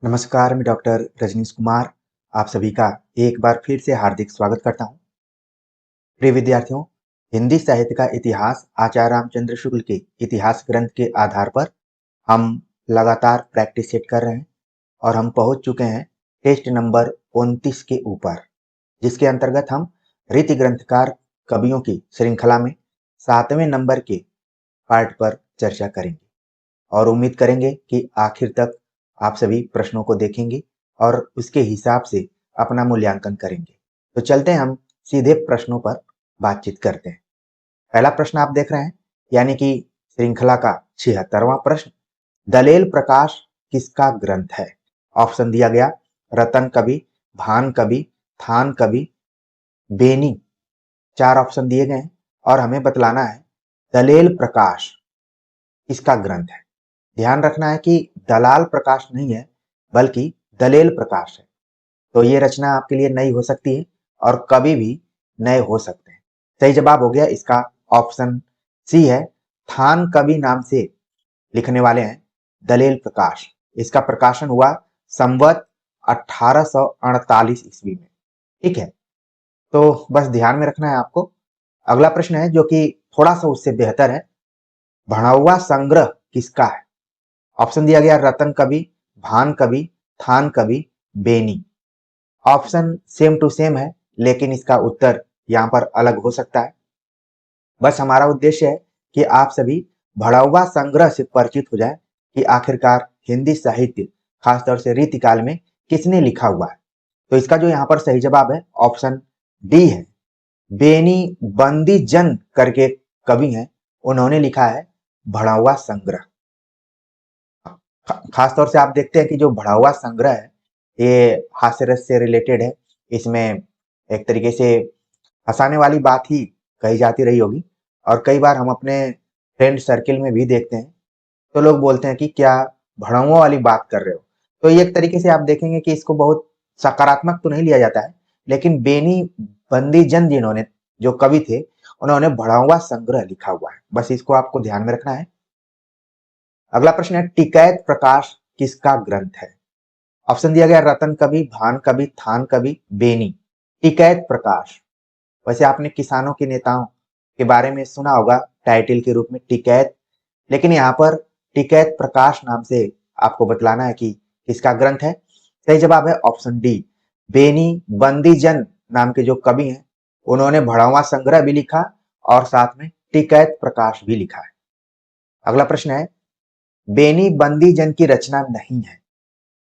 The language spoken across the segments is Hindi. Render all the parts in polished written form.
नमस्कार, मैं डॉक्टर रजनीश कुमार आप सभी का एक बार फिर से हार्दिक स्वागत करता हूं। प्रिय विद्यार्थियों, हिंदी साहित्य का इतिहास आचार्य रामचंद्र शुक्ल के इतिहास ग्रंथ के आधार पर हम लगातार प्रैक्टिस सेट कर रहे हैं और हम पहुंच चुके हैं टेस्ट नंबर 29 के ऊपर, जिसके अंतर्गत हम रीति ग्रंथकार कवियों की श्रृंखला में 7वें नंबर के पार्ट पर चर्चा करेंगे और उम्मीद करेंगे कि आखिर तक आप सभी प्रश्नों को देखेंगे और उसके हिसाब से अपना मूल्यांकन करेंगे। तो चलते हैं हम सीधे प्रश्नों पर बातचीत करते हैं। पहला प्रश्न आप देख रहे हैं, यानी कि श्रृंखला का 76वां प्रश्न, दलेल प्रकाश किसका ग्रंथ है? ऑप्शन दिया गया रतन कवि, भान कवि, थान कवि, बेनी। 4 ऑप्शन दिए गए हैं और हमें बतलाना है दलेल प्रकाश किसका ग्रंथ है। ध्यान रखना है कि दलाल प्रकाश नहीं है बल्कि दलेल प्रकाश है। तो ये रचना आपके लिए नई हो सकती है और कभी भी नए हो सकते हैं। सही जवाब हो गया इसका ऑप्शन सी है, थान कवि नाम से लिखने वाले हैं दलेल प्रकाश। इसका प्रकाशन हुआ संवत 1848 ईस्वी में। ठीक है, तो बस ध्यान में रखना है आपको। अगला प्रश्न है जो कि थोड़ा सा उससे बेहतर है, भड़ौआ संग्रह किसका है? ऑप्शन दिया गया रतन कवि, भान कवि, थान कवि, Beni. Option same to same है, लेकिन इसका उत्तर यहाँ पर अलग हो सकता है। बस हमारा उद्देश्य है कि आप सभी भड़ौआ संग्रह से परिचित हो जाए कि आखिरकार हिंदी साहित्य खासतौर से रीतिकाल में किसने लिखा हुआ है। तो इसका जो यहाँ पर सही जवाब है ऑप्शन डी है, बेनी बंदी जन करके कवि हैं, उन्होंने लिखा है भड़ौआ संग्रह। खासतौर से आप देखते हैं कि जो भड़ौआ संग्रह है ये हास्य रस से रिलेटेड है। इसमें एक तरीके से हंसाने वाली बात ही कही जाती रही होगी और कई बार हम अपने फ्रेंड सर्किल में भी देखते हैं तो लोग बोलते हैं कि क्या भड़ौओं वाली बात कर रहे हो। तो ये एक तरीके से आप देखेंगे कि इसको बहुत सकारात्मक तो नहीं लिया जाता है, लेकिन बेनी बंदीजन जिन्होंने जो कवि थे उन्होंने भड़ौआ संग्रह लिखा हुआ है। बस इसको आपको ध्यान में रखना है। अगला प्रश्न है, टिकैत प्रकाश किसका ग्रंथ है? ऑप्शन दिया गया रतन कवि, भान कवि, थान कवि, बेनी। टिकैत प्रकाश, वैसे आपने किसानों के नेताओं के बारे में सुना होगा टाइटल के रूप में टिकैत, लेकिन यहाँ पर टिकैत प्रकाश नाम से आपको बतलाना है कि किसका ग्रंथ है। सही जवाब है ऑप्शन डी, बेनी बंदीजन नाम के जो कवि हैं उन्होंने भड़ौआ संग्रह भी लिखा और साथ में टिकैत प्रकाश भी लिखा है। अगला प्रश्न है, बेनी बंदीजन की रचना नहीं है।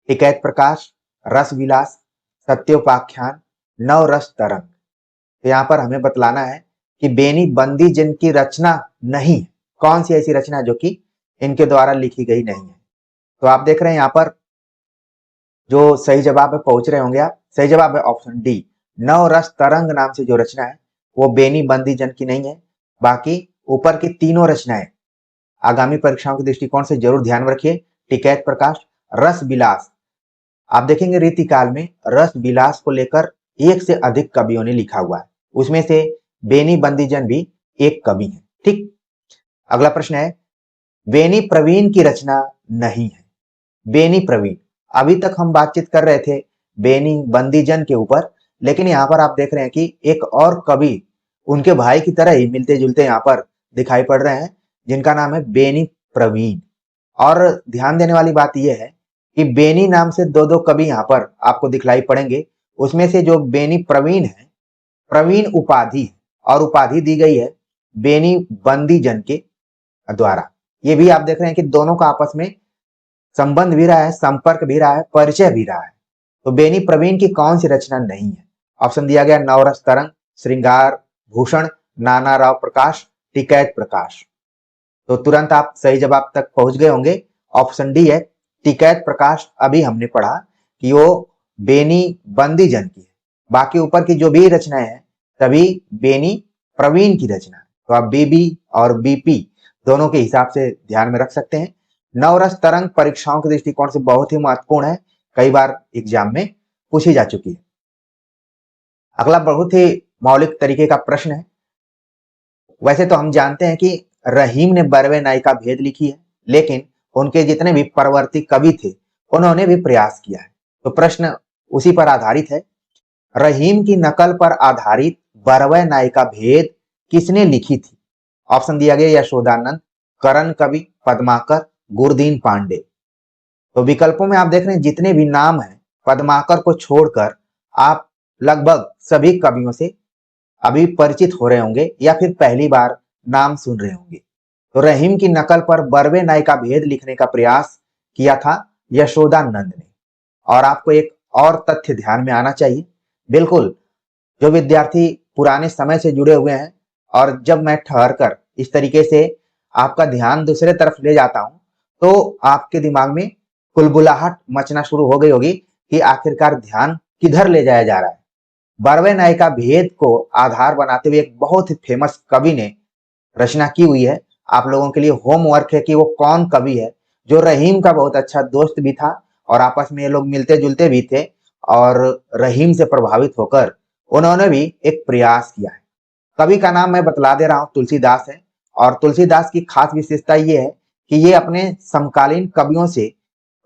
टिकैत प्रकाश, रस विलास, सत्योपाख्यान, नवरस तरंग। तो यहाँ पर हमें बतलाना है कि बेनी बंदीजन की रचना नहीं है। कौन सी ऐसी रचना जो कि इनके द्वारा लिखी गई नहीं है? तो आप देख रहे हैं यहाँ पर जो सही जवाब है पहुंच रहे होंगे आप। सही जवाब है ऑप्शन डी, नवरस तरंग नाम से जो रचना है वो बेनी बंदीजन की नहीं है। बाकी ऊपर की तीनों रचनाएं आगामी परीक्षाओं के दृष्टिकोण से जरूर ध्यान में रखिए। टिकैत प्रकाश, रस विलास, आप देखेंगे रीतिकाल में रस विलास को लेकर एक से अधिक कवियों ने लिखा हुआ है, उसमें से बेनी बंदीजन भी एक कवि है। ठीक, अगला प्रश्न है, बेनी प्रवीण की रचना नहीं है। बेनी प्रवीण, अभी तक हम बातचीत कर रहे थे बेनी बंदीजन के ऊपर, लेकिन यहाँ पर आप देख रहे हैं कि एक और कवि उनके भाई की तरह ही मिलते जुलते यहाँ पर दिखाई पड़ रहे हैं, जिनका नाम है बेनी प्रवीण। और ध्यान देने वाली बात यह है कि बेनी नाम से दो दो कवि यहाँ पर आपको दिखलाई पड़ेंगे। उसमें से जो बेनी प्रवीण है, प्रवीण उपाधि है और उपाधि दी गई है बेनी बंदीजन के द्वारा। ये भी आप देख रहे हैं कि दोनों का आपस में संबंध भी रहा है, संपर्क भी रहा है, परिचय भी रहा है। तो बेनी प्रवीण की कौन सी रचना नहीं है? ऑप्शन दिया गया नवरस तरंग, श्रृंगार भूषण, नाना राव प्रकाश, टिकैत प्रकाश। तो तुरंत आप सही जवाब तक पहुंच गए होंगे। ऑप्शन डी है टिकैत प्रकाश। अभी हमने पढ़ा कि वो बेनी बंदीजन की है, बाकी ऊपर की जो भी रचनाएं हैं सभी बेनी प्रवीण की रचना है। तो आप बीबी और बीपी दोनों के हिसाब से ध्यान में रख सकते हैं। नवरस तरंग परीक्षाओं के दृष्टिकोण से बहुत ही महत्वपूर्ण है, कई बार एग्जाम में पूछी जा चुकी है। अगला बहुत ही मौलिक तरीके का प्रश्न है। वैसे तो हम जानते हैं कि रहीम ने बरवे नायिका भेद लिखी है, लेकिन उनके जितने भी परवर्ती कवि थे उन्होंने भी प्रयास किया है। तो प्रश्न उसी पर आधारित है। रहीम की नकल पर आधारित 12वें नायिका भेद किसने लिखी थी? ऑप्शन दिया गया यशोदानंद, करण कवि, पद्माकर, गुरदीन पांडे। तो विकल्पों में आप देख रहे हैं जितने भी नाम हैं पद्माकर को छोड़कर आप लगभग सभी कवियों से अभी परिचित हो रहे होंगे या फिर पहली बार नाम सुन रहे होंगे। तो रहीम की नकल पर 12वें नायिका भेद लिखने का प्रयास किया था यशोदानंद ने। और आपको एक और तथ्य ध्यान में आना चाहिए। बिल्कुल, जो विद्यार्थी पुराने समय से जुड़े हुए हैं और जब मैं ठहर कर इस तरीके से आपका ध्यान दूसरे तरफ ले जाता हूं तो आपके दिमाग में कुलबुलाहट मचना शुरू हो गई होगी कि आखिरकार ध्यान किधर ले जाया जा रहा है। 12वें नायिका भेद को आधार बनाते हुए एक बहुत ही फेमस कवि ने रचना की हुई है। आप लोगों के लिए होमवर्क है कि वो कौन कवि है जो रहीम का बहुत अच्छा दोस्त भी था और आपस में ये लोग मिलते जुलते भी थे और रहीम से प्रभावित होकर उन्होंने भी एक प्रयास किया है। कवि का नाम मैं बतला दे रहा हूं, तुलसीदास है। और तुलसीदास की खास विशेषता ये है कि ये अपने समकालीन कवियों से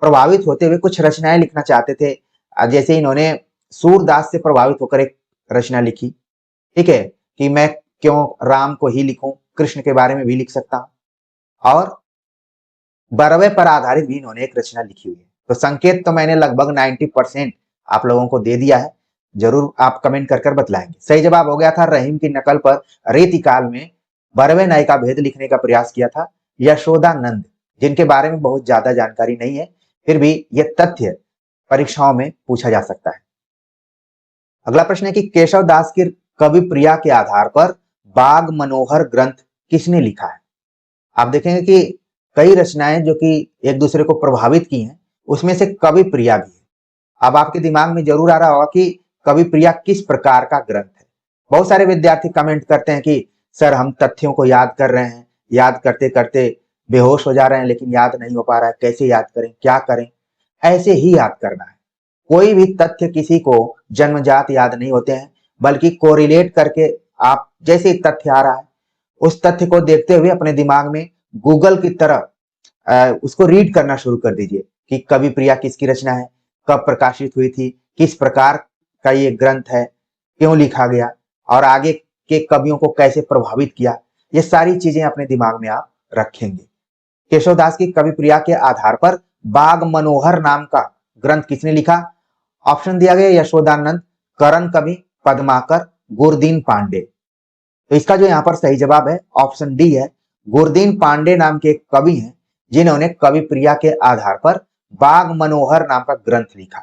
प्रभावित होते हुए कुछ रचनाएं लिखना चाहते थे। जैसे इन्होंने सूरदास से प्रभावित होकर एक रचना लिखी, ठीक है, कि मैं क्यों राम को ही लिखूं, कृष्ण के बारे में भी लिख सकता हूं। और 12वें पर आधारित भी इन्होंने एक रचना लिखी हुई है। तो संकेत तो मैंने लगभग 90% आप लोगों को दे दिया है। जरूर आप कमेंट कर कर बतलाएंगे। सही जवाब हो गया था रहीम की नकल पर रीतिकाल में 12वें नायिका भेद लिखने का प्रयास किया था यशोदानंद, जिनके बारे में बहुत ज्यादा जानकारी नहीं है, फिर भी यह तथ्य परीक्षाओं में पूछा जा सकता है। अगला प्रश्न है कि केशव दास की कवि प्रिया के आधार पर बाग मनोहर ग्रंथ किसने लिखा है? आप देखेंगे कि कई रचनाएं जो कि एक दूसरे को प्रभावित की हैं, उसमें से कवि प्रिया भी है। अब आपके दिमाग में जरूर आ रहा होगा कि कवि प्रिया किस प्रकार का ग्रंथ है। बहुत सारे विद्यार्थी कमेंट करते हैं कि सर हम तथ्यों को याद कर रहे हैं, याद करते करते बेहोश हो जा रहे हैं, लेकिन याद नहीं हो पा रहा है, कैसे याद करें, क्या करें? ऐसे ही याद करना है। कोई भी तथ्य किसी को जन्मजात याद नहीं होते हैं, बल्कि कोरिलेट करके आप जैसे ही तथ्य आ रहा है उस तथ्य को देखते हुए अपने दिमाग में गूगल की तरह उसको रीड करना शुरू कर दीजिए कि कवि प्रिया किसकी रचना है, कब प्रकाशित हुई थी, किस प्रकार का ये ग्रंथ है, क्यों लिखा गया और आगे के कवियों को कैसे प्रभावित किया। ये सारी चीजें अपने दिमाग में आप रखेंगे। केशवदास की कवि प्रिया के आधार पर बाग मनोहर नाम का ग्रंथ किसने लिखा? ऑप्शन दिया गया यशोदानंद, करण कवि, पद्माकर, गुरदीन पांडे। तो इसका जो यहाँ पर सही जवाब है ऑप्शन डी है। गुरदीन पांडे नाम के एक कवि हैं जिन्होंने कवि प्रिया के आधार पर बाग मनोहर नाम का ग्रंथ लिखा।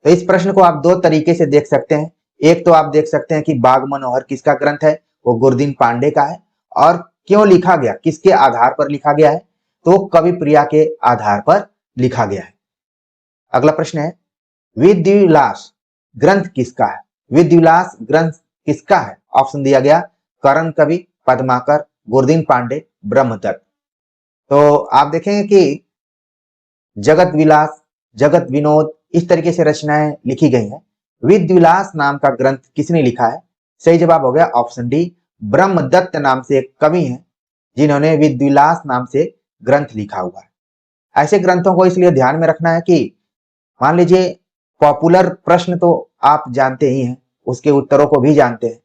तो इस प्रश्न को आप दो तरीके से देख सकते हैं। एक तो आप देख सकते हैं कि बाग मनोहर किसका ग्रंथ है, वो गुरदीन पांडे का है, और क्यों लिखा गया, किसके आधार पर लिखा गया है, तो कवि प्रिया के आधार पर लिखा गया है। अगला प्रश्न है विद्युल्लास ग्रंथ किसका है? विद्युल्लास ग्रंथ किसका है? ऑप्शन दिया गया करण कवि, पद्माकर, गुरदीन पांडे, ब्रह्मदत्त। तो आप देखेंगे कि जगत विलास, जगत विनोद, इस तरीके से रचनाएं लिखी गई हैं। विद्युल्लास नाम का ग्रंथ किसने लिखा है? सही जवाब हो गया ऑप्शन डी, ब्रह्मदत्त नाम से एक कवि हैं जिन्होंने विद्युल्लास नाम से ग्रंथ लिखा हुआ है। ऐसे ग्रंथों को इसलिए ध्यान में रखना है कि मान लीजिए पॉपुलर प्रश्न तो आप जानते ही हैं, उसके उत्तरों को भी जानते हैं,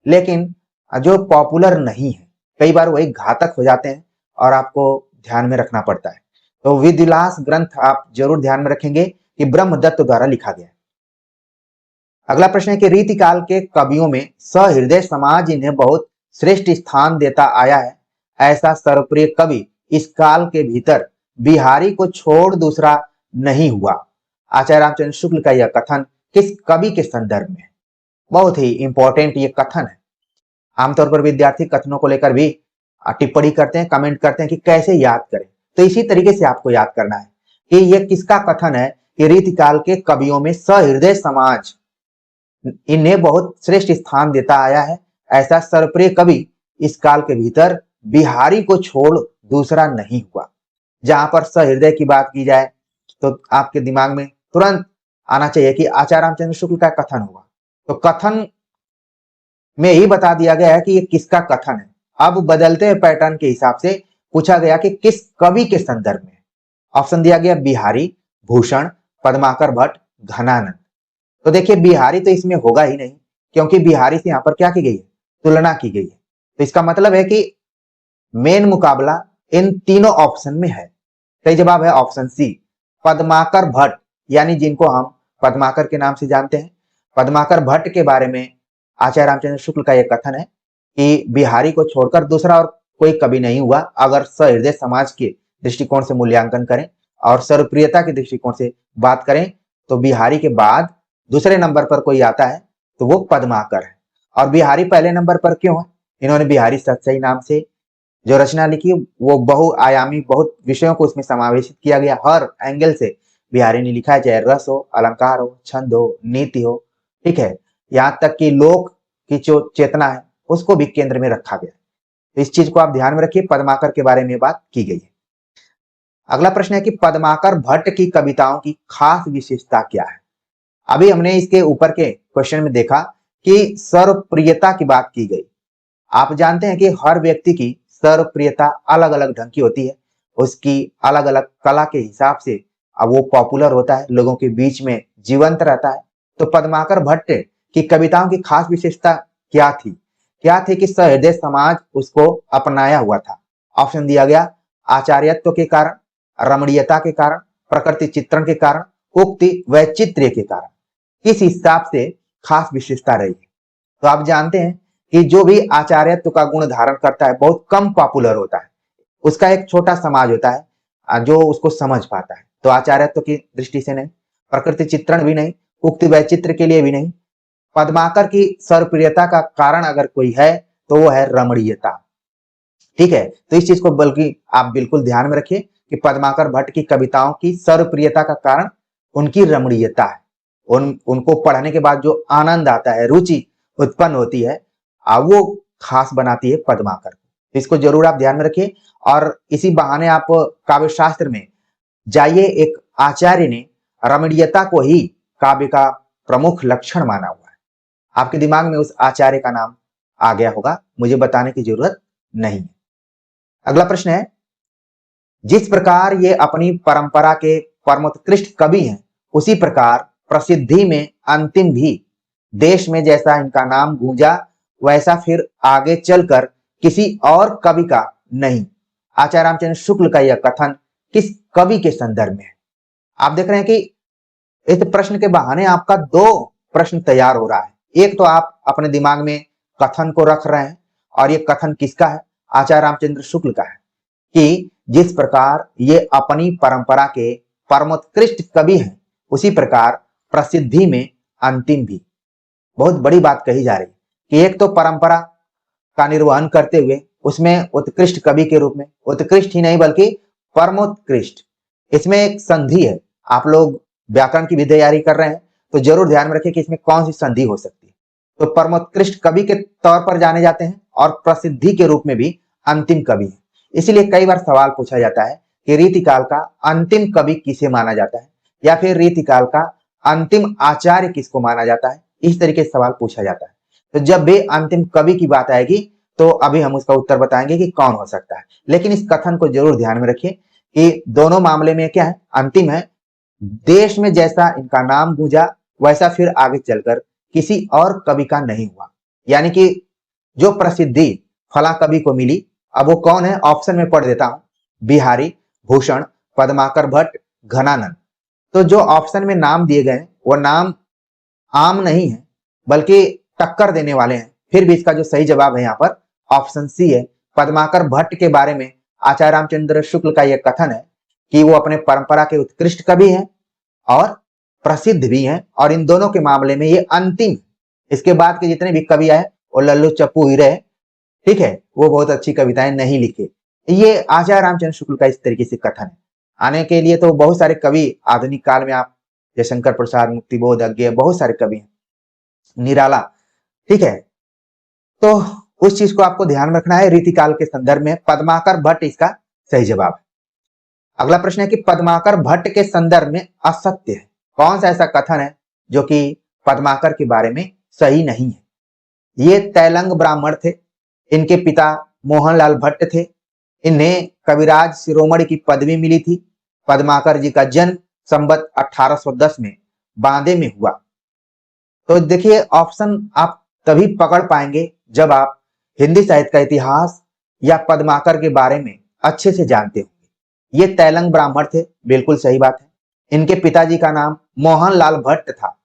लेकिन जो पॉपुलर नहीं है कई बार वही घातक हो जाते हैं और आपको ध्यान में रखना पड़ता है। तो विद्युल्लास ग्रंथ आप जरूर ध्यान में रखेंगे कि ब्रह्मदत्त द्वारा लिखा गया है। अगला प्रश्न है कि रीतिकाल के कवियों में सहृदय समाज इन्हें बहुत श्रेष्ठ स्थान देता आया है, ऐसा सर्वप्रिय कवि इस काल के भीतर बिहारी को छोड़ दूसरा नहीं हुआ। आचार्य रामचंद्र शुक्ल का यह कथन किस कवि के संदर्भ में है? बहुत ही इंपॉर्टेंट ये कथन है। आमतौर पर विद्यार्थी कथनों को लेकर भी टिप्पणी करते हैं, कमेंट करते हैं कि कैसे याद करें। तो इसी तरीके से आपको याद करना है कि यह किसका कथन है कि रीतिकाल के कवियों में सहृदय समाज इन्हें बहुत श्रेष्ठ स्थान देता आया है, ऐसा सर्वप्रिय कवि इस काल के भीतर बिहारी को छोड़ दूसरा नहीं हुआ। जहां पर सहृदय की बात की जाए तो आपके दिमाग में तुरंत आना चाहिए कि आचार्य रामचंद्र शुक्ल का कथन होगा। तो कथन में ही बता दिया गया है कि ये किसका कथन है। अब बदलते हुए पैटर्न के हिसाब से पूछा गया कि किस कवि के संदर्भ में। ऑप्शन दिया गया बिहारी, भूषण, पद्माकर भट्ट, घनानंद। तो देखिए बिहारी तो इसमें होगा ही नहीं, क्योंकि बिहारी से यहाँ पर क्या की गई है, तुलना की गई है। तो इसका मतलब है कि मेन मुकाबला इन तीनों ऑप्शन में है। सही जवाब है ऑप्शन सी, पद्माकर भट्ट, यानी जिनको हम पद्माकर के नाम से जानते हैं। पद्माकर भट्ट के बारे में आचार्य रामचंद्र शुक्ल का यह कथन है कि बिहारी को छोड़कर दूसरा और कोई कवि नहीं हुआ। अगर सहृदय समाज के दृष्टिकोण से मूल्यांकन करें और सर्वप्रियता के दृष्टिकोण से बात करें तो बिहारी के बाद दूसरे नंबर पर कोई आता है तो वो पद्माकर है। और बिहारी पहले नंबर पर क्यों है? इन्होंने बिहारी सतसई नाम से जो रचना लिखी वो बहुआयामी, बहुत विषयों को उसमें समावेशित किया गया। हर एंगल से बिहारी ने लिखा है, चाहे रस हो, अलंकार हो, छंद हो, नीति हो, ठीक है, यहाँ तक कि लोक की जो चेतना है उसको भी केंद्र में रखा गया। तो इस चीज को आप ध्यान में रखिए, पद्माकर के बारे में बात की गई है। अगला प्रश्न है कि पद्माकर भट्ट की कविताओं की खास विशेषता क्या है? अभी हमने इसके ऊपर के क्वेश्चन में देखा कि सर्वप्रियता की बात की गई। आप जानते हैं कि हर व्यक्ति की सर्वप्रियता अलग अलग ढंग की होती है, उसकी अलग अलग कला के हिसाब से अब वो पॉपुलर होता है, लोगों के बीच में जीवंत रहता है। तो पद्माकर भट्ट की कविताओं की खास विशेषता क्या थी? क्या थी कि सहृदय समाज उसको अपनाया हुआ था। ऑप्शन दिया गया, आचार्यत्व के कारण, रमणीयता के कारण, प्रकृति चित्रण के कारण, उक्ति वैचित्र्य के कारण। किस हिसाब से खास विशेषता रही है? तो आप जानते हैं कि जो भी आचार्यत्व का गुण धारण करता है बहुत कम पॉपुलर होता है, उसका एक छोटा समाज होता है जो उसको समझ पाता है। तो आचार्यत्व की दृष्टि से नहीं, प्रकृति चित्रण भी नहीं, उक्ति वैचित्र के लिए भी नहीं। पद्माकर की सर्वप्रियता का कारण अगर कोई है तो वो है रमणीयता। ठीक है, तो इस चीज को बल्कि आप बिल्कुल ध्यान में रखिए कि पद्माकर भट्ट की कविताओं की सर्वप्रियता का कारण उनकी रमणीयता है। उनको पढ़ने के बाद जो आनंद आता है, रुचि उत्पन्न होती है, वो खास बनाती है पद्माकर को। इसको जरूर आप ध्यान में रखिए। और इसी बहाने आप काव्य शास्त्र में जाइए, एक आचार्य ने रमणीयता को ही काव्य का प्रमुख लक्षण माना हुआ है। आपके दिमाग में उस आचार्य का नाम आ गया होगा, मुझे बताने की जरूरत नहीं है। अगला प्रश्न है, जिस प्रकार ये अपनी परंपरा के परमोत्कृष्ट कवि हैं, उसी प्रकार प्रसिद्धि में अंतिम भी। देश में जैसा इनका नाम गूंजा वैसा फिर आगे चलकर किसी और कवि का नहीं। आचार्य रामचंद्र शुक्ल का यह कथन किस कवि के संदर्भ में है? आप देख रहे हैं कि इस प्रश्न के बहाने आपका दो प्रश्न तैयार हो रहा है। एक तो आप अपने दिमाग में कथन को रख रहे हैं, और ये कथन किसका है? आचार्य रामचंद्र शुक्ल का है कि जिस प्रकार ये अपनी परंपरा के परमोत्कृष्ट कवि हैं, उसी प्रकार प्रसिद्धि में अंतिम भी। बहुत बड़ी बात कही जा रही है कि एक तो परंपरा का निर्वहन करते हुए उसमें उत्कृष्ट कवि के रूप में, उत्कृष्ट ही नहीं बल्कि परमोत्कृष्ट, इसमें एक संधि है। आप लोग व्याकरण की भी तैयारी कर रहे हैं तो जरूर ध्यान में रखें कि इसमें कौन सी संधि हो सकती है। तो परमोत्कृष्ट कवि के तौर पर जाने जाते हैं और प्रसिद्धि के रूप में भी अंतिम कवि है। इसलिए कई बार सवाल पूछा जाता है कि रीतिकाल का अंतिम कवि किसे माना जाता है, या फिर रीतिकाल का अंतिम आचार्य किसको माना जाता है। इस तरीके से सवाल पूछा जाता है। तो जब भी अंतिम कवि की बात आएगी तो अभी हम उसका उत्तर बताएंगे कि कौन हो सकता है। लेकिन इस कथन को जरूर ध्यान में रखिए कि दोनों मामले में क्या है, अंतिम है। देश में जैसा इनका नाम गूंजा वैसा फिर आगे चलकर किसी और कवि का नहीं हुआ। यानी कि जो प्रसिद्धि फला कवि को मिली, अब वो कौन है? ऑप्शन में पढ़ देता हूं, बिहारी, भूषण, पद्माकर भट्ट, घनानंद। तो जो ऑप्शन में नाम दिए गए वो नाम आम नहीं है बल्कि टक्कर देने वाले हैं। फिर भी इसका जो सही जवाब है यहाँ पर ऑप्शन सी है। पद्माकर भट्ट के बारे में आचार्य रामचंद्र शुक्ल का यह कथन है कि वो अपने परंपरा के उत्कृष्ट कवि हैं और प्रसिद्ध भी हैं, और इन दोनों के मामले में ये अंतिम। इसके बाद के जितने भी कवि आए वो लल्लू चप्पू ही रहे, ठीक है, वो बहुत अच्छी कविताएं नहीं लिखे। ये आचार्य रामचंद्र शुक्ल का इस तरीके से कथन है। आने के लिए तो बहुत सारे कवि आधुनिक काल में, आप जयशंकर प्रसाद, मुक्तिबोध, अज्ञेय, बहुत सारे कवि हैं, निराला, ठीक है। तो उस चीज को आपको ध्यान में रखना है। रीतिकाल के संदर्भ में पद्माकर भट्ट इसका सही जवाब है। अगला प्रश्न है कि पद्माकर भट्ट के संदर्भ में असत्य है। कौन सा ऐसा कथन है जो कि पद्माकर के बारे में सही नहीं है? ये तैलंग ब्राह्मण थे, इनके पिता मोहनलाल भट्ट थे, इन्हें कविराज शिरोमणि की पदवी मिली थी। पद्माकर जी का जन्म संवत 1810 में बांदे में हुआ। तो देखिए ऑप्शन आप तभी पकड़ पाएंगे जब आप हिंदी साहित्य का इतिहास या पद्माकर के बारे में अच्छे से जानते होंगे। ये तैलंग ब्राह्मण थे, बिल्कुल सही बात है। इनके पिताजी का नाम मोहनलाल भट्ट था।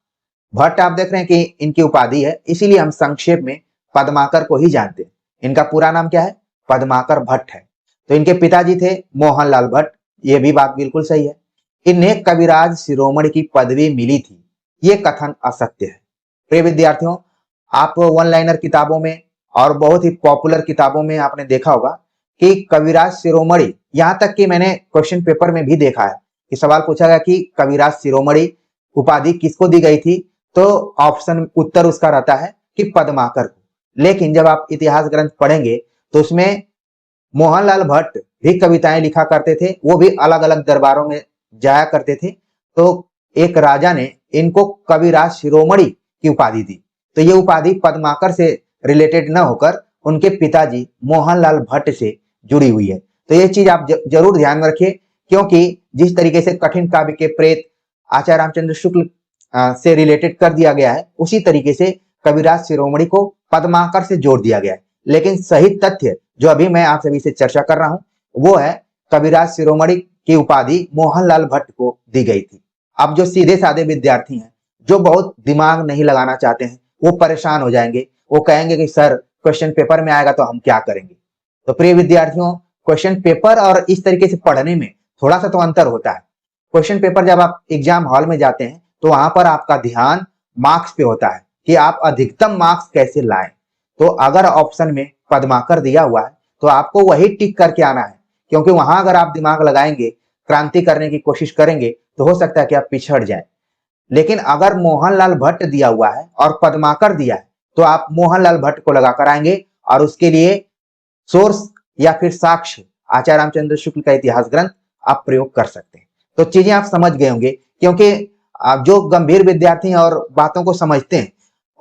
भट्ट आप देख रहे हैं कि इनकी उपाधि है, इसीलिए हम संक्षेप में पद्माकर को ही जानते हैं। इनका पूरा नाम क्या है? पद्माकर भट्ट है। तो इनके पिताजी थे मोहनलाल भट्ट, ये भी बात बिल्कुल सही है। इन्हें कविराज शिरोमणि की पदवी मिली थी, ये कथन असत्य है। प्रिय विद्यार्थियों, आप वन लाइनर किताबों में और बहुत ही पॉपुलर किताबों में आपने देखा होगा कि कविराज शिरोमणि, यहां तक कि मैंने क्वेश्चन पेपर में भी देखा है कि सवाल पूछा गया कि कविराज शिरोमणि उपाधि किसको दी गई थी, तो ऑप्शन उत्तर उसका रहता है कि पद्माकर को। लेकिन जब आप इतिहास ग्रंथ पढ़ेंगे तो उसमें मोहनलाल भट्ट भी कविताएं लिखा करते थे, वो भी अलग अलग दरबारों में जाया करते थे। तो एक राजा ने इनको कविराज शिरोमणि की उपाधि दी। तो ये उपाधि पद्माकर से रिलेटेड न होकर उनके पिताजी मोहनलाल भट्ट से जुड़ी हुई है। तो ये चीज आप जरूर ध्यान में रखिए, क्योंकि जिस तरीके से कठिन काव्य के प्रेत आचार्य रामचंद्र शुक्ल से रिलेटेड कर दिया गया है, उसी तरीके से कविराज शिरोमणि को पद्माकर से जोड़ दिया गया है। लेकिन सही तथ्य जो अभी मैं आप सभी से चर्चा कर रहा हूं वो है कविराज शिरोमणि की उपाधि मोहनलाल भट्ट को दी गई थी। अब जो सीधे साधे विद्यार्थी हैं, जो बहुत दिमाग नहीं लगाना चाहते हैं, वो परेशान हो जाएंगे। वो कहेंगे कि सर क्वेश्चन पेपर में आएगा तो हम क्या करेंगे। तो प्रिय विद्यार्थियों, क्वेश्चन पेपर और इस तरीके से पढ़ने में थोड़ा सा तो अंतर होता है। क्वेश्चन पेपर जब आप एग्जाम हॉल में जाते हैं तो वहां पर आपका ध्यान मार्क्स पे होता है कि आप अधिकतम मार्क्स कैसे लाएं। तो अगर ऑप्शन में पद्माकर दिया हुआ है तो आपको वही टिक करके आना है, क्योंकि वहां अगर आप दिमाग लगाएंगे, क्रांति करने की कोशिश करेंगे, तो हो सकता है कि आप पिछड़ जाएं। लेकिन अगर मोहनलाल भट्ट दिया हुआ है और पद्माकर दिया है तो आप मोहनलाल भट्ट को लगाकर आएंगे और उसके लिए सोर्स या फिर साक्ष्य आचार्य रामचंद्र शुक्ल का इतिहास ग्रंथ आप प्रयोग कर सकते हैं। तो चीजें आप समझ गए होंगे, क्योंकि आप जो गंभीर विद्यार्थी और बातों को समझते हैं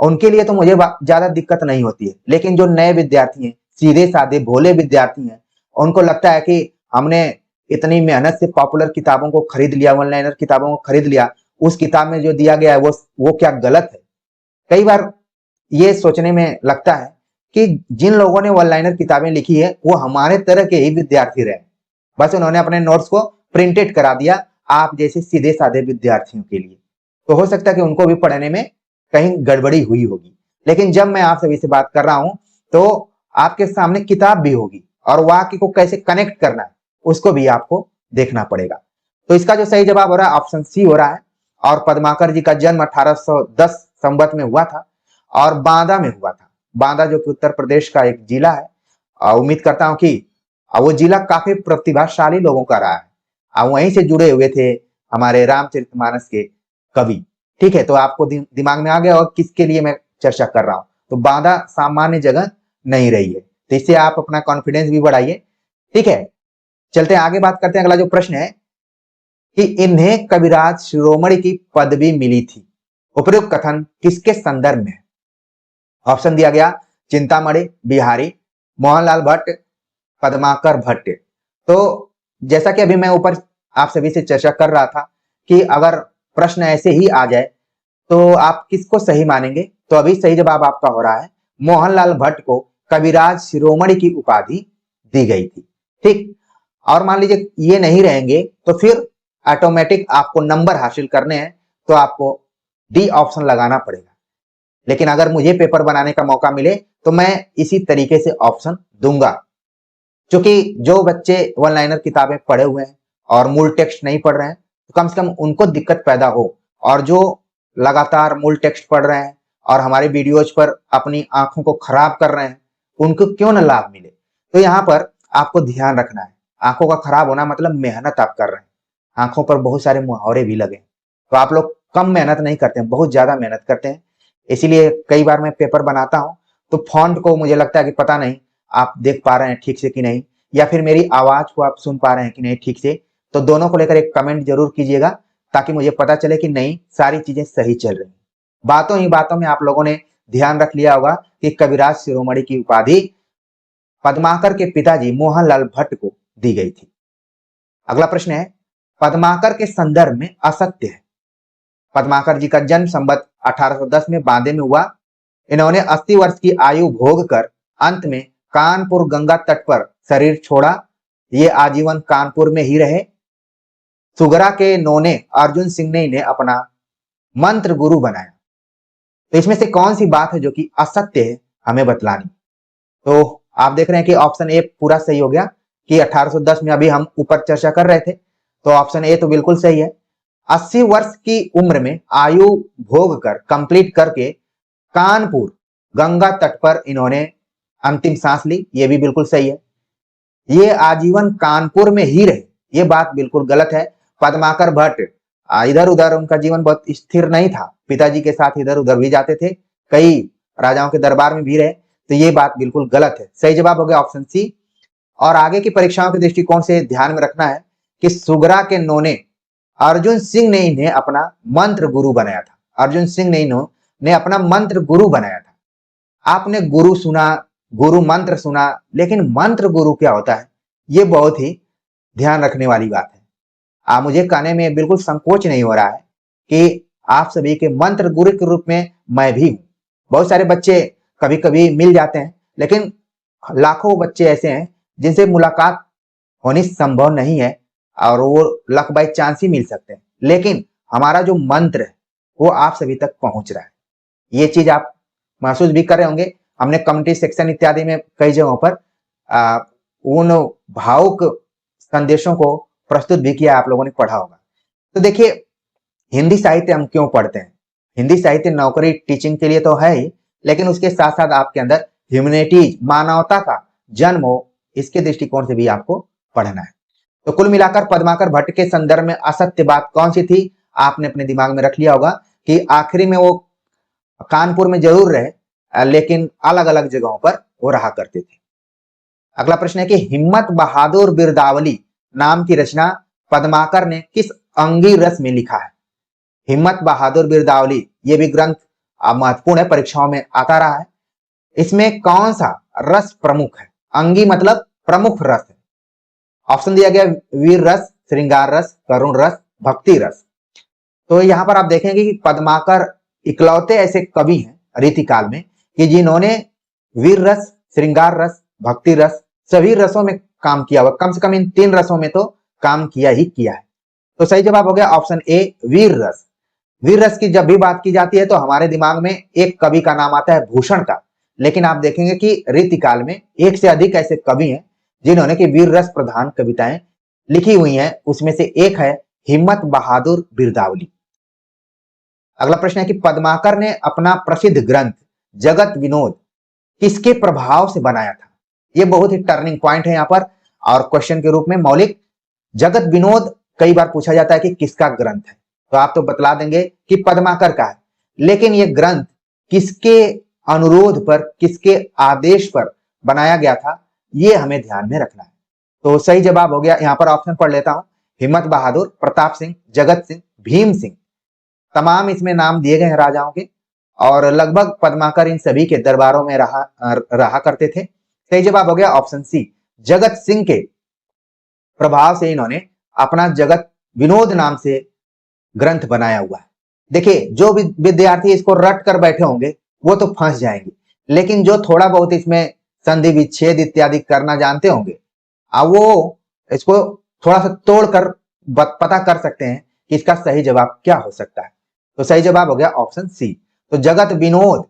उनके लिए तो मुझे ज्यादा दिक्कत नहीं होती है। लेकिन जो नए विद्यार्थी हैं, सीधे साधे भोले विद्यार्थी हैं, उनको लगता है कि हमने इतनी मेहनत से पॉपुलर किताबों को खरीद लिया, वन लाइनर किताबों को खरीद लिया, उस किताब में जो दिया गया है वो क्या गलत है। कई बार ये सोचने में लगता है कि जिन लोगों ने वन लाइनर किताबें लिखी है वो हमारे तरह के ही विद्यार्थी रहे, बस उन्होंने अपने नोट्स को प्रिंटेड करा दिया आप जैसे सीधे साधे विद्यार्थियों के लिए। तो हो सकता है कि उनको भी पढ़ने में कहीं गड़बड़ी हुई होगी। लेकिन जब मैं आप सभी से बात कर रहा हूं तो आपके सामने किताब भी होगी और वाक्य को कैसे कनेक्ट करना है उसको भी आपको देखना पड़ेगा। तो इसका जो सही जवाब हो रहा है ऑप्शन सी हो रहा है। और पद्माकर जी का जन्म 1810 संवत में हुआ था और बांदा में हुआ था। बांदा जो कि उत्तर प्रदेश का एक जिला है। उम्मीद करता हूं कि वो जिला काफी प्रतिभाशाली लोगों का रहा है। वहीं से जुड़े हुए थे हमारे रामचरितमानस के कवि। ठीक है, तो आपको दिमाग में आ गया और किसके लिए मैं चर्चा कर रहा हूं। तो बांदा सामान्य जगह नहीं रही है, तो इससे आप अपना कॉन्फिडेंस भी बढ़ाइए। ठीक है, चलते हैं आगे, बात करते हैं। अगला जो प्रश्न है कि इन्हें कविराज शिरोमणि की पदवी मिली थी, उपयुक्त कथन किसके संदर्भ में है। ऑप्शन दिया गया चिंतामणि बिहारी, मोहनलाल भट्ट, पद्माकर भट्ट। तो जैसा कि अभी मैं ऊपर आप सभी से चर्चा कर रहा था कि अगर प्रश्न ऐसे ही आ जाए तो आप किसको सही मानेंगे, तो अभी सही जवाब आपका हो रहा है मोहनलाल भट्ट को कविराज शिरोमणि की उपाधि दी गई थी। ठीक, और मान लीजिए ये नहीं रहेंगे तो फिर ऑटोमेटिक आपको नंबर हासिल करने हैं तो आपको डी ऑप्शन लगाना पड़ेगा। लेकिन अगर मुझे पेपर बनाने का मौका मिले तो मैं इसी तरीके से ऑप्शन दूंगा, क्योंकि जो बच्चे वन लाइनर किताबें पढ़े हुए हैं और मूल टेक्स्ट नहीं पढ़ रहे हैं तो कम से कम उनको दिक्कत पैदा हो, और जो लगातार मूल टेक्स्ट पढ़ रहे हैं और हमारे वीडियोज पर अपनी आंखों को खराब कर रहे हैं उनको क्यों न लाभ मिले। तो यहाँ पर आपको ध्यान रखना है, आंखों का खराब होना मतलब मेहनत आप कर रहे हैं, आंखों पर बहुत सारे मुहावरे भी लगे, तो आप लोग कम मेहनत नहीं करते हैं, बहुत ज्यादा मेहनत करते हैं। इसीलिए कई बार मैं पेपर बनाता हूं तो फॉन्ट को मुझे लगता है कि पता नहीं आप देख पा रहे हैं ठीक से कि नहीं, या फिर मेरी आवाज को आप सुन पा रहे हैं कि नहीं ठीक से। तो दोनों को लेकर एक कमेंट जरूर कीजिएगा ताकि मुझे पता चले कि नहीं सारी चीजें सही चल रही। बातों ही बातों में आप लोगों ने ध्यान रख लिया होगा कि कविराज शिरोमणि की उपाधि पद्माकर के पिताजी मोहनलाल भट्ट को दी गई थी। अगला प्रश्न है पद्माकर के संदर्भ में असत्य है। पद्माकर जी का जन्म संवत 1810 में बांदे में हुआ। इन्होंने 80 वर्ष की आयु भोग कर अंत में कानपुर गंगा तट पर शरीर छोड़ा। ये आजीवन कानपुर में ही रहे। सुगरा के नोने अर्जुन सिंह ने इन्हें अपना मंत्र गुरु बनाया। तो इसमें से कौन सी बात है जो कि असत्य है, हमें बतलानी। तो आप देख रहे हैं कि ऑप्शन ए पूरा सही हो गया कि 1810 में अभी हम ऊपर चर्चा कर रहे थे, तो ऑप्शन ए तो बिल्कुल सही है। 80 वर्ष की उम्र में आयु भोग कर कंप्लीट करके कानपुर गंगा तट पर इन्होंने अंतिम सांस ली, ये भी बिल्कुल सही है। ये आजीवन कानपुर में ही रहे, ये बात बिल्कुल गलत है। पद्माकर भट्ट इधर उधर, उनका जीवन बहुत स्थिर नहीं था, पिताजी के साथ इधर उधर भी जाते थे, कई राजाओं के दरबार में भी रहे, तो ये बात बिल्कुल गलत है। सही जवाब हो गया ऑप्शन सी। और आगे की परीक्षाओं के दृष्टिकोण से ध्यान में रखना है कि सुगरा के नोने अर्जुन सिंह ने इन्हें अपना मंत्र गुरु बनाया था। अर्जुन सिंह ने इन्होंने अपना मंत्र गुरु बनाया था। आपने गुरु सुना, गुरु मंत्र सुना, लेकिन मंत्र गुरु क्या होता है, ये बहुत ही ध्यान रखने वाली बात है। मुझे कहने में बिल्कुल संकोच नहीं हो रहा है कि आप सभी के मंत्र गुरु के रूप में मैं भी हूं। बहुत सारे बच्चे कभी कभी मिल जाते हैं, लेकिन लाखों बच्चे ऐसे हैं जिनसे मुलाकात होनी संभव नहीं है और वो लक बाय चांस ही मिल सकते हैं। लेकिन हमारा जो मंत्र है वो आप सभी तक पहुंच रहा है, ये चीज आप महसूस भी कर रहे होंगे। हमने कम्युनिटी सेक्शन इत्यादि में कई जगहों पर उन भावुक संदेशों को प्रस्तुत भी किया, आप लोगों ने पढ़ा होगा। तो देखिए, हिंदी साहित्य हम क्यों पढ़ते हैं? हिंदी साहित्य नौकरी टीचिंग के लिए तो है ही, लेकिन उसके साथ साथ आपके अंदर ह्यूमैनिटीज, मानवता का जन्म हो, इसके दृष्टिकोण से भी आपको पढ़ना है। तो कुल मिलाकर पद्माकर भट्ट के संदर्भ में असत्य बात कौन सी थी, आपने अपने दिमाग में रख लिया होगा कि आखिरी में वो कानपुर में जरूर रहे, लेकिन अलग अलग जगहों पर वो रहा करते थे। अगला प्रश्न है कि हिम्मत बहादुर बिरदावली नाम की रचना पद्माकर ने किस अंगी रस में लिखा है? हिम्मत बहादुर बिरदावली, ये भी ग्रंथ महत्वपूर्ण है, परीक्षाओं में आता रहा है। इसमें कौन सा रस प्रमुख है? अंगी मतलब प्रमुख रस है। ऑप्शन दिया गया वीर रस, श्रृंगार रस, करुण रस, भक्ति रस। तो यहां पर आप देखेंगे कि पद्माकर इकलौते ऐसे कवि हैं रीतिकाल में कि जिन्होंने वीर रस, श्रृंगार रस, भक्ति रस सभी रसों में काम किया हुआ, कम से कम इन 3 रसों में तो काम किया ही किया है। तो सही जवाब हो गया ऑप्शन ए वीर रस। वीर रस की जब भी बात की जाती है तो हमारे दिमाग में एक कवि का नाम आता है भूषण का, लेकिन आप देखेंगे कि रीतिकाल में एक से अधिक ऐसे कवि हैं जिन्होंने कि वीर रस प्रधान कविताएं लिखी हुई हैं। उसमें से एक है हिम्मत बहादुर बिरदावली। अगला प्रश्न है कि पद्माकर ने अपना प्रसिद्ध ग्रंथ जगत विनोद किसके प्रभाव से बनाया था? ये बहुत ही टर्निंग पॉइंट है यहाँ पर, और क्वेश्चन के रूप में मौलिक जगत विनोद कई बार पूछा जाता है कि किसका ग्रंथ है, तो आप तो बतला देंगे कि पद्माकर का है, लेकिन ये ग्रंथ किसके अनुरोध पर, किसके आदेश पर बनाया गया था, ये हमें ध्यान में रखना है। तो सही जवाब हो गया, यहाँ पर ऑप्शन पढ़ लेता हूं, हिम्मत बहादुर, प्रताप सिंह, जगत सिंह, भीम सिंह, तमाम इसमें नाम दिए गए हैं राजाओं के, और लगभग पद्माकर इन सभी के दरबारों में रहा करते थे। सही जवाब हो गया ऑप्शन सी, जगत सिंह के प्रभाव से इन्होंने अपना जगत विनोद नाम से ग्रंथ बनाया हुआ है। देखिए, जो विद्यार्थी इसको रट कर बैठे होंगे वो तो फंस जाएंगे, लेकिन जो थोड़ा बहुत इसमें संधि विच्छेद इत्यादि करना जानते होंगे, अब वो इसको थोड़ा सा तोड़ कर पता कर सकते हैं कि इसका सही जवाब क्या हो सकता है। तो सही जवाब हो गया ऑप्शन सी। तो जगत विनोद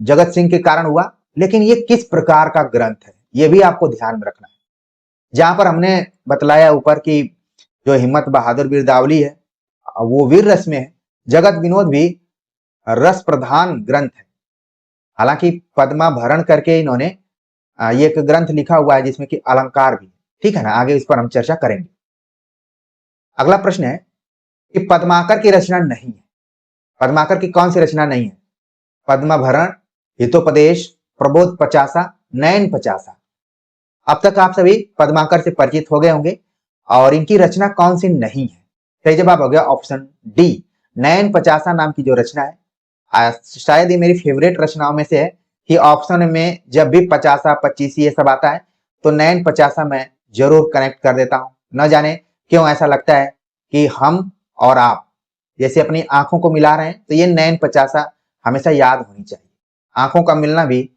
जगत सिंह के कारण हुआ, लेकिन ये किस प्रकार का ग्रंथ है ये भी आपको ध्यान में रखना है। जहां पर हमने बतलाया ऊपर की जो हिम्मत बहादुर बिरदावली है वो वीर रस में है, जगत विनोद भी रस प्रधान ग्रंथ है। हालांकि पद्मा भरण करके इन्होंने ये एक ग्रंथ लिखा हुआ है जिसमें कि अलंकार भी, ठीक है ना, आगे इस पर हम चर्चा करेंगे। अगला प्रश्न है कि पद्माकर की रचना नहीं है, पद्माकर की कौन सी रचना नहीं है? पद्मा भरण, हितोपदेश, प्रबोध पचासा, नयन पचासा। अब तक आप सभी पद्माकर से परिचित हो गए होंगे, और इनकी रचना कौन सी नहीं है? सही जवाब हो गया ऑप्शन डी, नयन पचासा नाम की जो रचना है, शायद ये मेरी फेवरेट रचनाओं में से है कि ऑप्शन में जब भी पचासा, पच्चीसी ये सब आता है तो नयन पचासा मैं जरूर कनेक्ट कर देता हूं। न जाने क्यों ऐसा लगता है कि हम और आप जैसे अपनी आंखों को मिला रहे हैं, तो ये नैन 50 हमेशा याद होनी चाहिए। आंखों का मिलना भी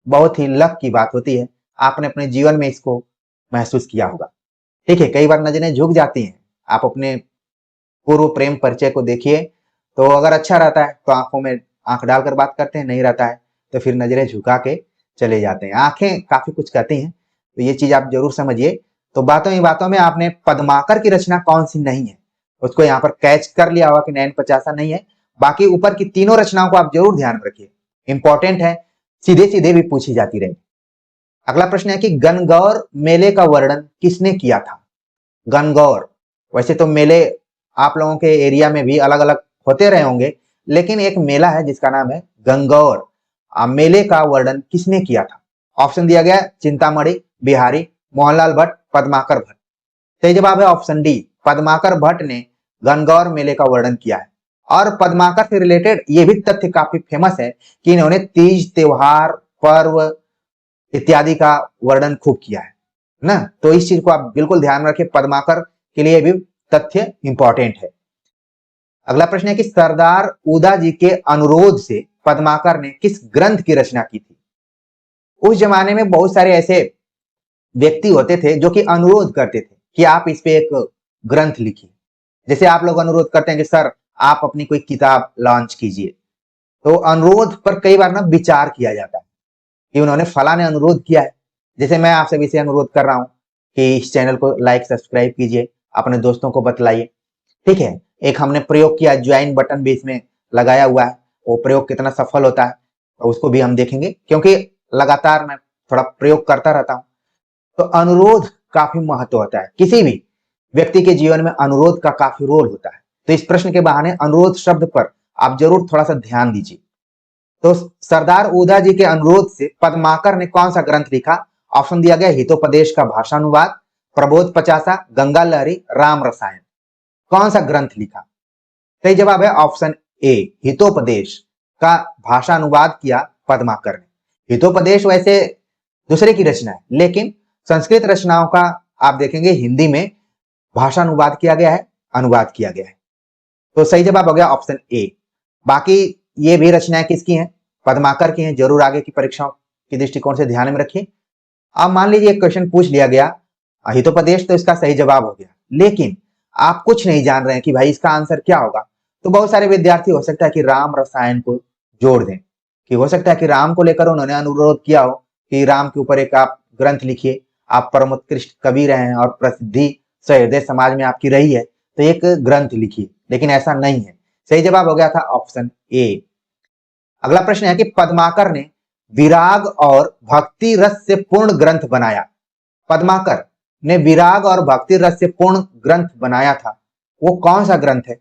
बहुत ही लक की बात होती है। आपने अपने जीवन में इसको महसूस किया होगा। ठीक है, कई बार नजरें झुक जाती हैं। आप अपने पूर्व प्रेम परिचय को देखिए, तो अगर अच्छा रहता है तो आंखों में आंख डालकर बात करते हैं, नहीं रहता है तो फिर नजरें झुका के चले जाते हैं। आंखें काफी कुछ कहती हैं, तो ये चीज आप जरूर समझिए। तो बातों ही बातों में आपने पद्माकर की रचना कौन सी नहीं है उसको यहाँ पर कैच कर लिया होगा कि नैन 50 नहीं है। बाकी ऊपर की तीनों रचनाओं को आप जरूर ध्यान रखिए, इंपॉर्टेंट है, सीधे सीधे भी पूछी जाती रहेगी। अगला प्रश्न है कि गणगौर मेले का वर्णन किसने किया था? गणगौर, वैसे तो मेले आप लोगों के एरिया में भी अलग अलग होते रहे होंगे, लेकिन एक मेला है जिसका नाम है गणगौर। मेले का वर्णन किसने किया था? ऑप्शन दिया गया चिंतामणि, बिहारी, मोहनलाल भट्ट, पद्माकर भट्ट। सही जवाब है ऑप्शन डी, पद्माकर भट्ट ने गणगौर मेले का वर्णन किया है। और पद्माकर से रिलेटेड ये भी तथ्य काफी फेमस है कि इन्होंने तीज त्योहार पर्व इत्यादि का वर्णन खूब किया है ना। तो इस चीज को आप बिल्कुल ध्यान रखिए, पद्माकर के लिए भी तथ्य इंपॉर्टेंट है। अगला प्रश्न है कि सरदार उदा जी के अनुरोध से पद्माकर ने किस ग्रंथ की रचना की थी? उस जमाने में बहुत सारे ऐसे व्यक्ति होते थे जो कि अनुरोध करते थे कि आप इस पे एक ग्रंथ लिखिए। जैसे आप लोग अनुरोध करते हैं कि सर आप अपनी कोई किताब लॉन्च कीजिए, तो अनुरोध पर कई बार ना विचार किया जाता है कि उन्होंने फला ने अनुरोध किया है। जैसे मैं आपसे भी से अनुरोध कर रहा हूं कि इस चैनल को लाइक सब्सक्राइब कीजिए, अपने दोस्तों को बतलाइए। ठीक है, एक हमने प्रयोग किया, ज्वाइन बटन भी इसमें लगाया हुआ है, वो प्रयोग कितना सफल होता है तो उसको भी हम देखेंगे, क्योंकि लगातार मैं थोड़ा प्रयोग करता रहता हूं। तो अनुरोध काफी महत्व होता है, किसी भी व्यक्ति के जीवन में अनुरोध का काफी रोल होता है। तो इस प्रश्न के बहाने अनुरोध शब्द पर आप जरूर थोड़ा सा ध्यान दीजिए। तो सरदार उदा जी के अनुरोध से पद्माकर ने कौन सा ग्रंथ लिखा? ऑप्शन दिया गया हितोपदेश का भाषानुवाद, प्रबोध 50, गंगा लहरी, राम रसायन। कौन सा ग्रंथ लिखा? सही जवाब है ऑप्शन ए, हितोपदेश का भाषानुवाद किया पद्माकर ने। हितोपदेश वैसे दूसरे की रचना है, लेकिन संस्कृत रचनाओं का आप देखेंगे हिंदी में भाषानुवाद किया गया है, अनुवाद किया गया है। तो सही जवाब हो गया ऑप्शन ए। बाकी ये भी रचनाएं किसकी हैं? पद्माकर की हैं। जरूर आगे की परीक्षाओं के दृष्टिकोण से ध्यान में रखिए। अब मान लीजिए एक क्वेश्चन पूछ लिया गया, हितोपदेश तो इसका सही जवाब हो गया, लेकिन आप कुछ नहीं जान रहे हैं कि भाई इसका आंसर क्या होगा। तो बहुत सारे विद्यार्थी हो सकता है कि राम रसायन को जोड़ दें, कि हो सकता है कि राम को लेकर उन्होंने अनुरोध किया हो कि राम के ऊपर एक आप ग्रंथ लिखिए, आप परम उत्कृष्ट कवि रहे हैं और प्रसिद्धि सहृदय समाज में आपकी रही है, तो एक ग्रंथ लिखिए, लेकिन ऐसा नहीं है। सही जवाब हो गया था ऑप्शन ए। अगला प्रश्न है कि पद्माकर ने विराग और भक्ति रस से पूर्ण ग्रंथ बनाया। पद्माकर ने विराग और भक्ति रस से पूर्ण ग्रंथ बनाया था, वो कौन सा ग्रंथ है?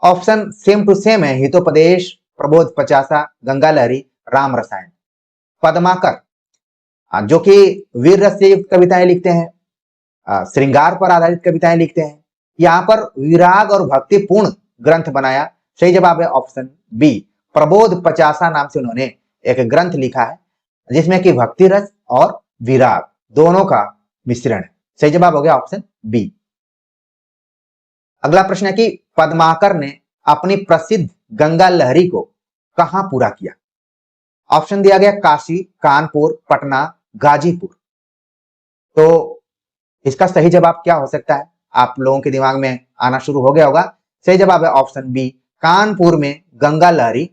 ऑप्शन सेम टू सेम है, हितोपदेश, प्रबोध 50, गंगा लहरी, राम रसायन। पद्माकर जो कि वीर रस से युक्त कविताएं लिखते हैं, श्रृंगार पर आधारित कविताएं लिखते हैं, यहाँ पर विराग और भक्ति पूर्ण ग्रंथ बनाया। सही जवाब है ऑप्शन बी, प्रबोध 50 नाम से उन्होंने एक ग्रंथ लिखा है जिसमें कि भक्ति रस और विराग दोनों का मिश्रण है। सही जवाब हो गया ऑप्शन बी। अगला प्रश्न है कि पद्माकर ने अपनी प्रसिद्ध गंगा लहरी को कहां पूरा किया? ऑप्शन दिया गया काशी, कानपुर, पटना, गाजीपुर। तो इसका सही जवाब क्या हो सकता है? आप लोगों के दिमाग में आना शुरू हो गया होगा। सही जवाब है ऑप्शन बी, कानपुर में गंगा लहरी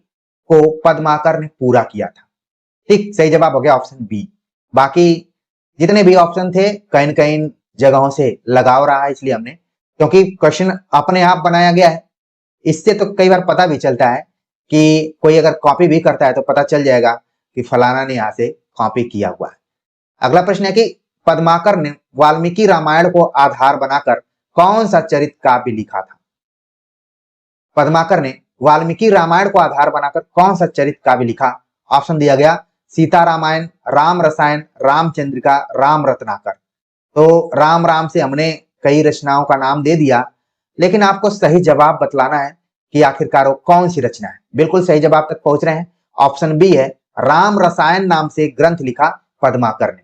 को पद्माकर ने पूरा किया था। ठीक, सही जवाब हो गया ऑप्शन बी। बाकी जितने भी ऑप्शन थे कहीं न कहीं जगहों से लगाव रहा है, इसलिए हमने, क्योंकि क्वेश्चन अपने आप बनाया गया है, इससे तो कई बार पता भी चलता है कि कोई अगर कॉपी भी करता है तो पता चल जाएगा कि फलाना ने यहां से कॉपी किया हुआ है। अगला प्रश्न है कि पद्माकर ने वाल्मीकि रामायण को आधार बनाकर कौन सा चरित्र काव्य लिखा था? पद्माकर ने वाल्मीकि रामायण को आधार बनाकर कौन सा चरित्र काव्य लिखा? ऑप्शन दिया गया सीता रामायण, राम रसायन, रामचंद्रिका, राम रत्नाकर। तो राम राम से हमने कई रचनाओं का नाम दे दिया, लेकिन आपको सही जवाब बतलाना है कि आखिरकार वो कौन सी रचना है। बिल्कुल सही जवाब तक पहुंच रहे हैं, ऑप्शन बी है, राम रसायन नाम से ग्रंथ लिखा पद्माकर ने।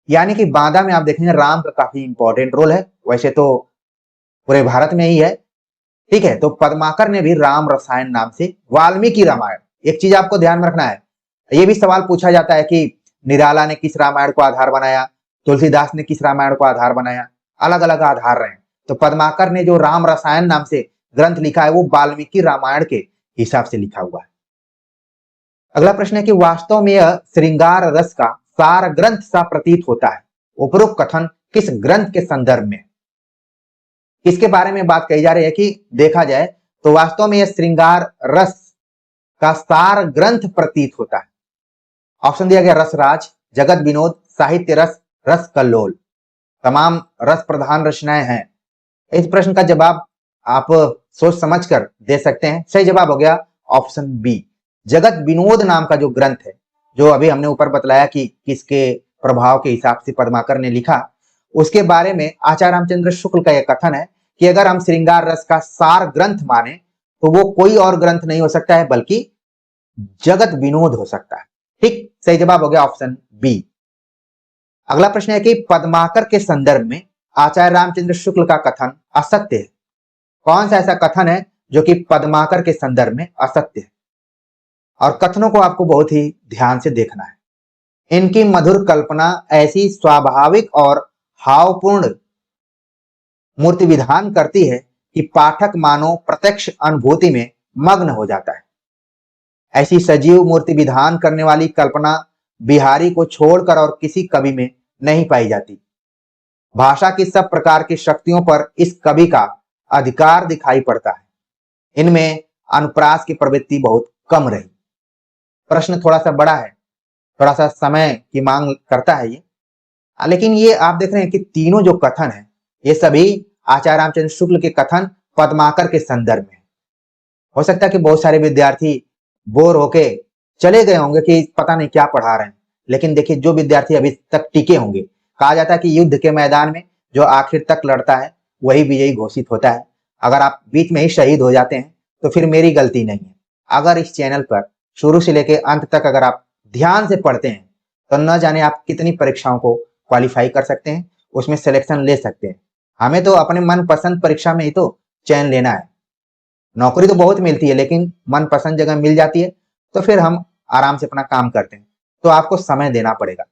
यानी कि बांदा में आप देखेंगे राम का काफी इंपॉर्टेंट रोल है। वैसे तो पूरे भारत में ही है। ठीक है, तो पद्माकर ने भी राम रसायन नाम से वाल्मीकि रामायण, एक चीज आपको ध्यान में रखना है, ये भी सवाल पूछा जाता है कि निराला ने किस रामायण को आधार बनाया, तुलसीदास ने किस रामायण को आधार बनाया, अलग अलग आधार रहे। तो पद्माकर ने जो राम रसायन नाम से ग्रंथ लिखा है वो वाल्मीकि रामायण के हिसाब से लिखा हुआ है। अगला प्रश्न है कि वास्तव में यह श्रृंगार रस का सार ग्रंथ सा प्रतीत होता है, उपरोक्त कथन किस ग्रंथ के संदर्भ में, इसके बारे में बात कही जा रही है कि देखा जाए तो वास्तव में यह श्रृंगार रस का सार ग्रंथ प्रतीत होता है। ऑप्शन दिया गया रसराज, जगत विनोद, साहित्य रस, रस कल्लोल। तमाम रस प्रधान रचनाएं हैं। इस प्रश्न का जवाब आप सोच समझकर दे सकते हैं। सही जवाब हो गया ऑप्शन बी, जगत विनोद नाम का जो ग्रंथ है, जो अभी हमने ऊपर बतलाया कि किसके प्रभाव के हिसाब से पद्माकर ने लिखा, उसके बारे में आचार्य रामचंद्र शुक्ल का यह कथन है कि अगर हम श्रृंगार रस का सार ग्रंथ माने तो वो कोई और ग्रंथ नहीं हो सकता है बल्कि जगत विनोद हो सकता है। ठीक, सही जवाब हो गया ऑप्शन बी। अगला प्रश्न है कि पद्माकर के संदर्भ में आचार्य रामचंद्र शुक्ल का कथन असत्य है। कौन सा ऐसा कथन है जो कि पद्माकर के संदर्भ में असत्य है? और कथनों को आपको बहुत ही ध्यान से देखना है। इनकी मधुर कल्पना ऐसी स्वाभाविक और भावपूर्ण मूर्ति विधान करती है कि पाठक मानो प्रत्यक्ष अनुभूति में मग्न हो जाता है। ऐसी सजीव मूर्ति विधान करने वाली कल्पना बिहारी को छोड़कर और किसी कवि में नहीं पाई जाती। भाषा की सब प्रकार की शक्तियों पर इस कवि का अधिकार दिखाई पड़ता है। इनमें अनुप्रास की प्रवृत्ति बहुत कम रही। प्रश्न थोड़ा सा बड़ा है, थोड़ा सा समय की मांग करता है ये, लेकिन ये आप देख रहे हैं कि तीनों जो कथन है ये सभी आचार्य रामचंद्र शुक्ल के कथन पद्माकर के संदर्भ में। हो सकता है कि बहुत सारे विद्यार्थी बोर होके चले गए होंगे कि पता नहीं क्या पढ़ा रहे हैं, लेकिन देखिए जो विद्यार्थी अभी तक टिके होंगे, कहा जाता है कि युद्ध के मैदान में जो आखिर तक लड़ता है वही विजयी घोषित होता है। अगर आप बीच में ही शहीद हो जाते हैं तो फिर मेरी गलती नहीं है। अगर इस चैनल पर शुरू से लेकर अंत तक अगर आप ध्यान से पढ़ते हैं तो न जाने आप कितनी परीक्षाओं को क्वालिफाई कर सकते हैं, उसमें सिलेक्शन ले सकते हैं। हमें तो अपने मनपसंद परीक्षा में ही तो चयन लेना है। नौकरी तो बहुत मिलती है लेकिन मनपसंद जगह मिल जाती है तो फिर हम आराम से अपना काम करते हैं। तो आपको समय देना पड़ेगा।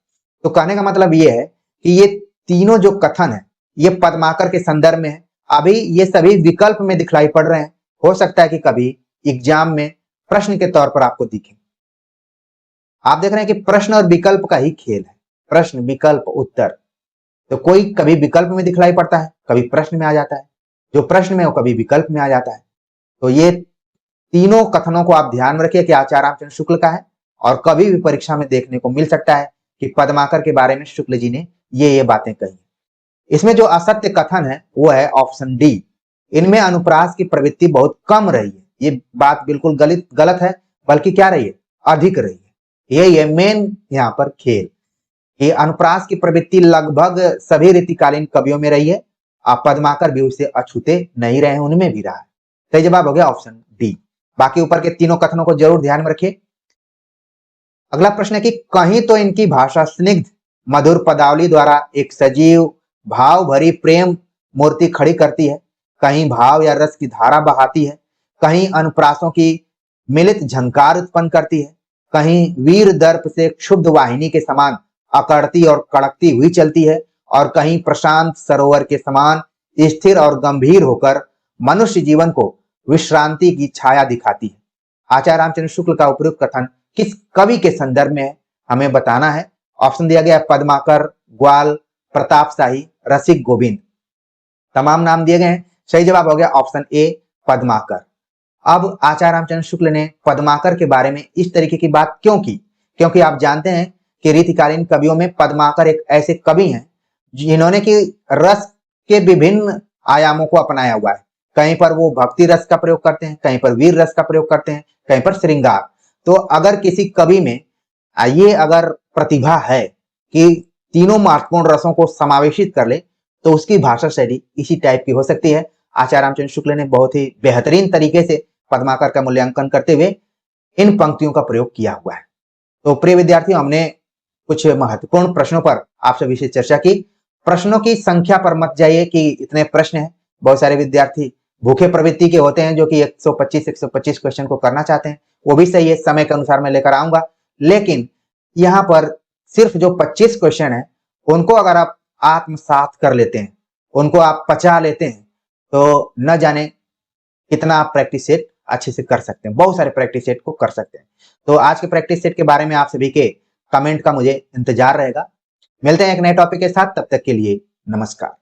तो कहने का मतलब ये है कि ये तीनों जो कथन है ये पद्माकर के संदर्भ में है। अभी ये सभी विकल्प में दिखलाई पड़ रहे हैं। हो सकता है कि कभी एग्जाम में प्रश्न के तौर पर आपको दिखे। आप देख रहे हैं कि प्रश्न और विकल्प का ही खेल है, प्रश्न विकल्प उत्तर। तो कोई कभी विकल्प में दिखलाई पड़ता है, कभी प्रश्न में आ जाता है, जो प्रश्न में वो कभी विकल्प में आ जाता है। तो ये तीनों कथनों को आप ध्यान में रखिए कि आचार्य रामचंद्र शुक्ल का है और कभी भी परीक्षा में देखने को मिल सकता है कि पद्माकर के बारे में शुक्ल जी ने ये बातें कही। इसमें जो असत्य कथन है वो है ऑप्शन डी, इनमें अनुप्रास की प्रवृत्ति बहुत कम रही है। ये बात बिल्कुल गलत है, बल्कि क्या रही है, अधिक रही है। ये मेन यहाँ पर खेल, ये अनुप्रास की प्रवृत्ति लगभग सभी रीतिकालीन कवियों में रही है। आप पद्माकर भी उसे अछूते नहीं रहे, उनमें भी रहा है। सही जवाब हो गया ऑप्शन डी। बाकी ऊपर के तीनों कथनों को जरूर ध्यान में रखिए। अगला प्रश्न है कि कहीं तो इनकी भाषा स्निग्ध मधुर पदावली द्वारा एक सजीव भाव भरी प्रेम मूर्ति खड़ी करती है, कहीं भाव या रस की धारा बहाती है, कहीं अनुप्रासों की मिलित झंकार उत्पन्न करती है, कहीं वीर दर्प से क्षुब्ध वाहिनी के समान अकड़ती और कड़कती हुई चलती है, और कहीं प्रशांत सरोवर के समान स्थिर और गंभीर होकर मनुष्य जीवन को विश्रांति की छाया दिखाती है। आचार्य रामचंद्र शुक्ल का उपयुक्त कथन किस कवि के संदर्भ में है, हमें बताना है। ऑप्शन दिया गया पद्माकर, ग्वाल, प्रताप शाही, रसिक गोविंद। तमाम नाम दिए गए हैं। सही जवाब हो गया ऑप्शन ए, पद्माकर। अब आचार्य रामचंद्र शुक्ल ने पद्माकर के बारे में इस तरीके की बात क्यों की? क्योंकि आप जानते हैं कि रीतिकालीन कवियों में पद्माकर एक ऐसे कवि हैं जिन्होंने कि रस के विभिन्न आयामों को अपनाया हुआ है। कहीं पर वो भक्ति रस का प्रयोग करते हैं, कहीं पर वीर रस का प्रयोग करते हैं, कहीं पर श्रृंगार। तो अगर किसी कवि में ये अगर प्रतिभा है कि तीनों महत्वपूर्ण रसों को समावेशित कर ले तो उसकी भाषा शैली इसी टाइप की हो सकती है। आचार्य रामचंद्र शुक्ल ने बहुत ही बेहतरीन तरीके से पद्माकर का मूल्यांकन करते हुए इन पंक्तियों का प्रयोग किया हुआ है। तो प्रिय विद्यार्थियों, हमने कुछ महत्वपूर्ण प्रश्नों पर आप सभी से चर्चा की। प्रश्नों की संख्या पर मत जाइए कि इतने प्रश्न हैं, बहुत सारे विद्यार्थी भूखे प्रवृत्ति के होते हैं जो कि 125 क्वेश्चन को करना चाहते हैं, वो भी सही है, समय के अनुसार मैं लेकर आऊंगा। लेकिन यहाँ पर सिर्फ जो 25 क्वेश्चन है उनको अगर आप आत्मसात कर लेते हैं, उनको आप पचा लेते हैं, तो न जाने कितना आप प्रैक्टिस सेट अच्छे से कर सकते हैं, बहुत सारे प्रैक्टिस सेट को कर सकते हैं। तो आज के प्रैक्टिस सेट के बारे में आप सभी के कमेंट का मुझे इंतजार रहेगा। मिलते हैं एक नए टॉपिक के साथ, तब तक के लिए नमस्कार।